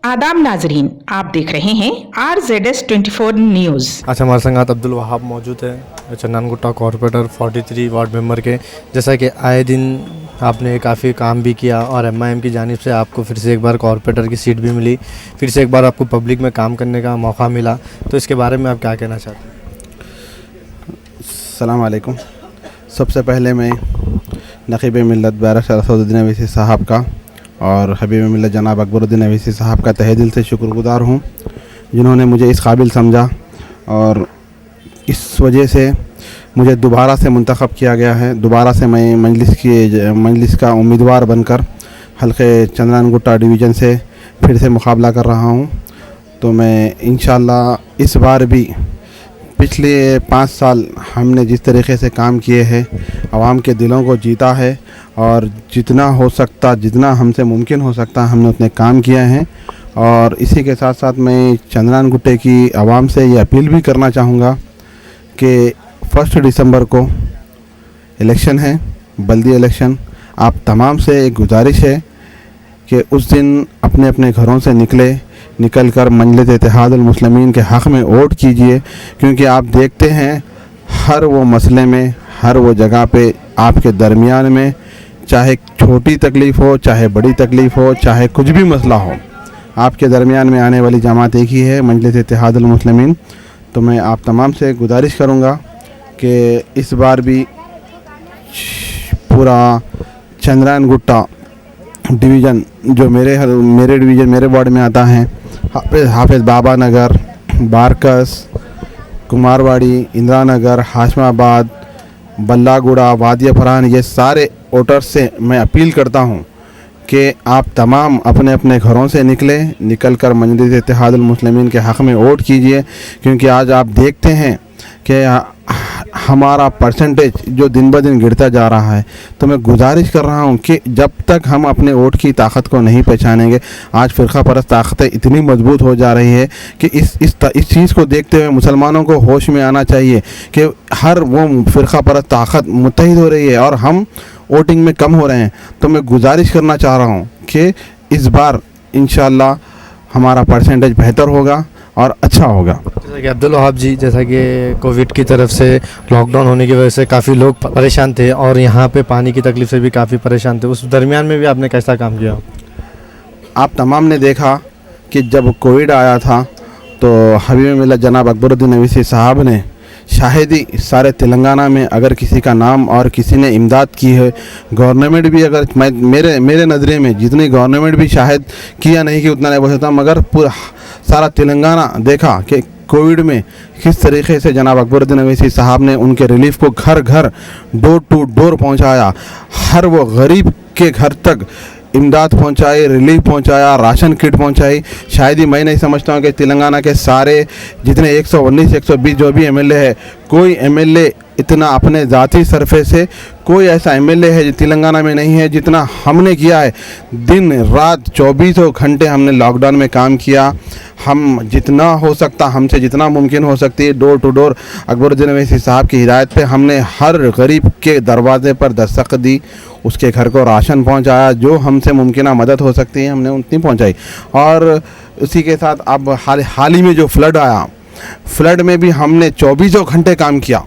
आदाब नाजरीन, आप देख रहे हैं RZS24 न्यूज़। अच्छा, हमारे संग अब्दुल वहाब मौजूद है, चन्नानगुट्टा कॉरपोरेटर 43 वार्ड मेंबर के। जैसा कि आए दिन आपने काफ़ी काम भी किया और MIM की जानिब से आपको फिर से एक बार कॉरपोरेटर की सीट भी मिली, फिर से एक बार आपको पब्लिक में काम करने का मौका मिला, तो इसके बारे में आप क्या कहना चाहते हैं? अस्सलाम वालेकुम। सबसे पहले मैं नक़ीब मिल्लत बैरिस्टर असदुद्दीन अवैसी साहब का और हबीब मिल्लत जनाब अकबरुद्दीन अवैसी साहब का तहे दिल से शुक्रगुज़ार हूँ, जिन्होंने मुझे इस काबिल समझा और इस वजह से मुझे दोबारा से मुंतखब किया गया है। दोबारा से मैं मजलिस का उम्मीदवार बनकर हल्के चन्नानगुट्टा डिवीज़न से फिर से मुकाबला कर रहा हूँ। तो मैं इंशाअल्लाह इस बार भी पिछले 5 साल हमने जिस तरीक़े से काम किए हैं, आवाम के दिलों को जीता है और जितना हो सकता, जितना हमसे मुमकिन हो सकता हमने उतने काम किए हैं। और इसी के साथ साथ मैं चन्नानगुट्टे की आवाम से ये अपील भी करना चाहूँगा कि 1 दिसंबर को इलेक्शन है, बल्दी इलेक्शन। आप तमाम से एक गुजारिश है कि उस दिन अपने अपने घरों से निकल कर मजलिस इत्तेहादुल मुस्लिमीन के हक़ में वोट कीजिए, क्योंकि आप देखते हैं हर वो मसले में, हर वो जगह पे आपके दरमियान में, चाहे छोटी तकलीफ़ हो, चाहे बड़ी तकलीफ़ हो, चाहे कुछ भी मसला हो, आपके दरमियान में आने वाली जमात एक ही है, मजलिस इत्तेहादुल मुस्लिमीन। तो मैं आप तमाम से गुजारिश करूँगा कि इस बार भी पूरा चन्नानगुट्टा डिवीज़न जो मेरे डिवीज़न मेरे वार्ड में आता है, हाफिज़ बाबा नगर, बारकस, कुमारवाड़ी, इंदिरा नगर, हाशमाबाद, बल्लागुड़ा, वादिया फरहान, ये सारे वोटर्स से मैं अपील करता हूँ कि आप तमाम अपने अपने घरों से निकल कर मजलिस इत्तेहादुल मुस्लिमीन के हक़ में वोट कीजिए, क्योंकि आज आप देखते हैं कि हमारा परसेंटेज जो दिन ब दिन गिरता जा रहा है। तो मैं गुजारिश कर रहा हूँ कि जब तक हम अपने वोट की ताकत को नहीं पहचानेंगे, आज फ़िरक़ा परस्त ताकतें इतनी मजबूत हो जा रही है कि इस चीज़ को देखते हुए मुसलमानों को होश में आना चाहिए कि हर वो फ़िरक़ा परस्त ताकत मुत्तहिद हो रही है और हम वोटिंग में कम हो रहे हैं। तो मैं गुजारिश करना चाह रहा हूँ कि इस बार इंशाअल्लाह हमारा परसेंटेज बेहतर होगा और अच्छा होगा। जैसा कि अब्दुल वहाब जी, जैसा कि कोविड की तरफ से लॉकडाउन होने की वजह से काफ़ी लोग परेशान थे और यहाँ पे पानी की तकलीफ़ से भी काफ़ी परेशान थे, उस दरमियान में भी आपने कैसा काम किया? आप तमाम ने देखा कि जब कोविड आया था तो हबीब मिल्लत जनाब अकबरुद्दीन अवैसी साहब ने शाहिदी सारे तेलंगाना में अगर किसी का नाम और किसी ने इमदाद की है, गवर्नमेंट भी अगर मेरे नज़रिए में जितनी गवर्नमेंट भी शायद किया नहीं कि उतना नहीं बोल सकता, मगर पूरा सारा तेलंगाना देखा कि कोविड में किस तरीके से जनाब अकबरुद्दीन अवैसी साहब ने उनके रिलीफ़ को घर घर, डोर टू डोर पहुंचाया, हर वो गरीब के घर तक इमदाद पहुंचाई, रिलीफ पहुंचाया, राशन किट पहुंचाई। शायद ही मैं नहीं समझता हूँ कि तेलंगाना के सारे जितने 119 120 जो भी MLA है, कोई MLA इतना अपने ज़ाती सरफे से कोई ऐसा MLA है जो तेलंगाना में नहीं है जितना हमने किया है। दिन रात 24 घंटे हमने लॉकडाउन में काम किया। हम जितना हो सकता, हमसे जितना मुमकिन हो सकती है, door to door Akbaruddin Owaisi साहब की हिदायत पे हमने हर गरीब के दरवाज़े पर दस्तक दी, उसके घर को राशन पहुंचाया, जो हमसे मुमकिन मदद हो सकती है हमने उतनी पहुंचाई। और उसी के साथ अब हाल ही में जो फ्लड आया, फ्लड में भी हमने 24 घंटे काम किया।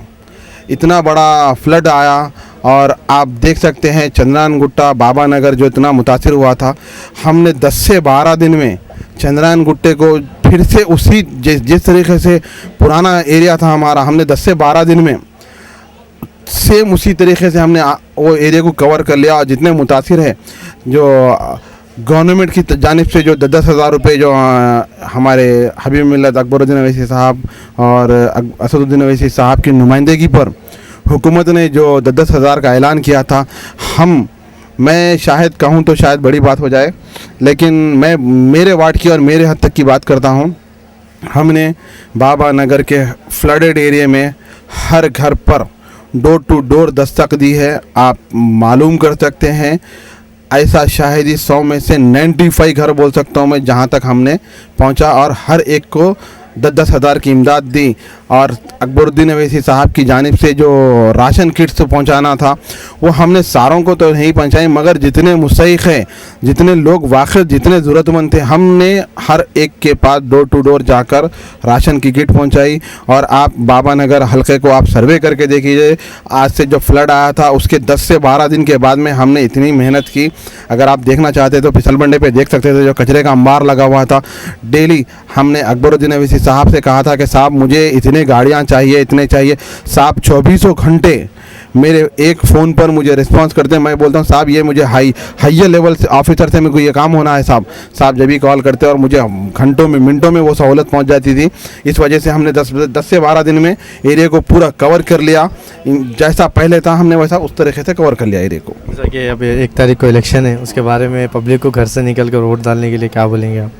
इतना बड़ा फ्लड आया और आप देख सकते हैं चन्नानगुट्टा बाबा नगर जो इतना मुतासिर हुआ था, हमने 10 से 12 दिन में चन्नानगुट्टे को फिर से उसी जिस तरीके से पुराना एरिया था हमारा, हमने 10 से 12 दिन में सेम उसी तरीके से हमने वो एरिया को कवर कर लिया। और जितने मुतासिर है, जो गवर्नमेंट की जानिब से जो 10-10 हज़ार रुपये जो हमारे हबीब मिल्लत अकबरुद्दीन अवैसी साहब और असदुद्दीन अवैसी साहब की नुमाइंदगी पर हुकूमत ने जो 10-10 हज़ार का ऐलान किया था, मैं शायद कहूँ तो शायद बड़ी बात हो जाए, लेकिन मैं मेरे वार्ड की और मेरे हद तक की बात करता हूँ। हमने बाबा नगर के फ्लडेड एरिया में हर घर पर डोर टू डोर दस्तक दी है। आप मालूम कर सकते हैं, ऐसा शायद 100 में से 95 घर बोल सकता हूँ मैं, जहाँ तक हमने पहुँचा और हर एक को 10-10 हज़ार की इमदाद दी और अकबरुद्दीन अवैसी साहब की जानिब से जो राशन किट्स पहुंचाना था वो हमने सारों को तो नहीं पहुंचाई, मगर जितने मुस्तहिक़ हैं, जितने लोग वाक़ई जितने ज़रूरतमंद थे, हमने हर एक के पास डोर टू डोर जाकर राशन की किट पहुंचाई। और आप बाबा नगर हलके को आप सर्वे करके देखिए, आज से जो फ्लड आया था उसके 10 से 12 दिन के बाद में हमने इतनी मेहनत की। अगर आप देखना चाहते तो फिसल बंडे पे देख सकते थे, जो कचरे का अंबार लगा हुआ था। डेली हमने अकबरुद्दीन अवैसी साहब से कहा था कि साहब मुझे इतने गाड़ियाँ चाहिए, इतने चाहिए। साहब 24 घंटे मेरे एक फ़ोन पर मुझे रिस्पांस करते हैं। मैं बोलता हूँ साहब ये मुझे हाइयर लेवल से ऑफिसर से मेरे को ये काम होना है साहब जब भी कॉल करते और मुझे घंटों में मिनटों में वो सहूलत पहुँच जाती थी। इस वजह से हमने 10 से 12 दिन में एरिया को पूरा कवर कर लिया। जैसा पहले था हमने वैसा उस तरीके से कवर कर लिया एरिया को। जैसा कि अब 1 तारीख को इलेक्शन है, उसके बारे में पब्लिक को घर से निकल कर वोट डालने के लिए क्या बोलेंगे आप?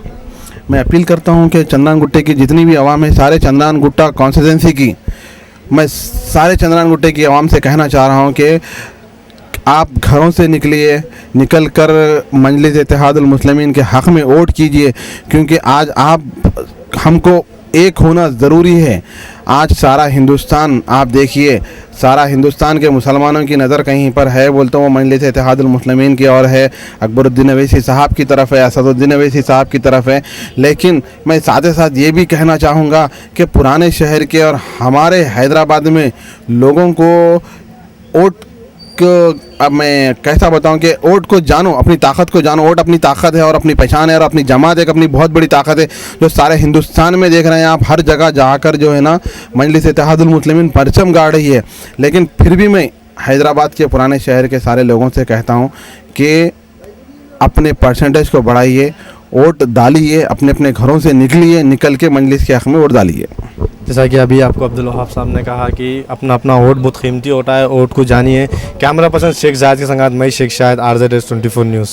मैं अपील करता हूँ कि चंद्रान गुट्टे की जितनी भी आवाम है, सारे चंद्रान गुट्टा कॉन्स्टिट्यूंसी की, मैं सारे चंद्रान गुट्टे की आवाम से कहना चाह रहा हूँ कि आप घरों से निकल कर मजलिस इत्तेहादुल मुस्लिमीन के हक़ में वोट कीजिए, क्योंकि आज हमको एक होना ज़रूरी है। आज सारा हिंदुस्तान आप देखिए, सारा हिंदुस्तान के मुसलमानों की नज़र कहीं पर है, बोलते वो मजलिस इत्तेहादुल मुस्लिमीन की ओर है, अकबरुद्दीन अवैसी साहब की तरफ है, असदुद्दीन अवैसी साहब की तरफ है। लेकिन मैं साथ ही साथ ये भी कहना चाहूँगा कि पुराने शहर के और हमारे हैदराबाद में लोगों को वोट अब मैं कैसा बताऊं कि वोट को जानो, अपनी ताकत को जानो। वोट अपनी ताकत है और अपनी पहचान है और अपनी जमात एक अपनी बहुत बड़ी ताकत है, जो सारे हिंदुस्तान में देख रहे हैं आप। हर जगह जाकर जो है ना मजलिस इत्तेहादुल मुस्लिमीन परचम गाड़ रही है। लेकिन फिर भी मैं हैदराबाद के पुराने शहर के सारे लोगों से कहता हूँ कि अपने परसेंटेज को बढ़ाइए, वोट डालिए, अपने अपने घरों से निकल के मजलिस के हक़ में वोट डालिए। जैसा कि अभी आपको अब्दुल वहाब साहब ने कहा कि अपना वोट बहुत कीमती होता है, वोट को जानिए। कैमरा पर्सन शेख जायद के संग मैं शेख शायद, RZS 24 न्यूज़।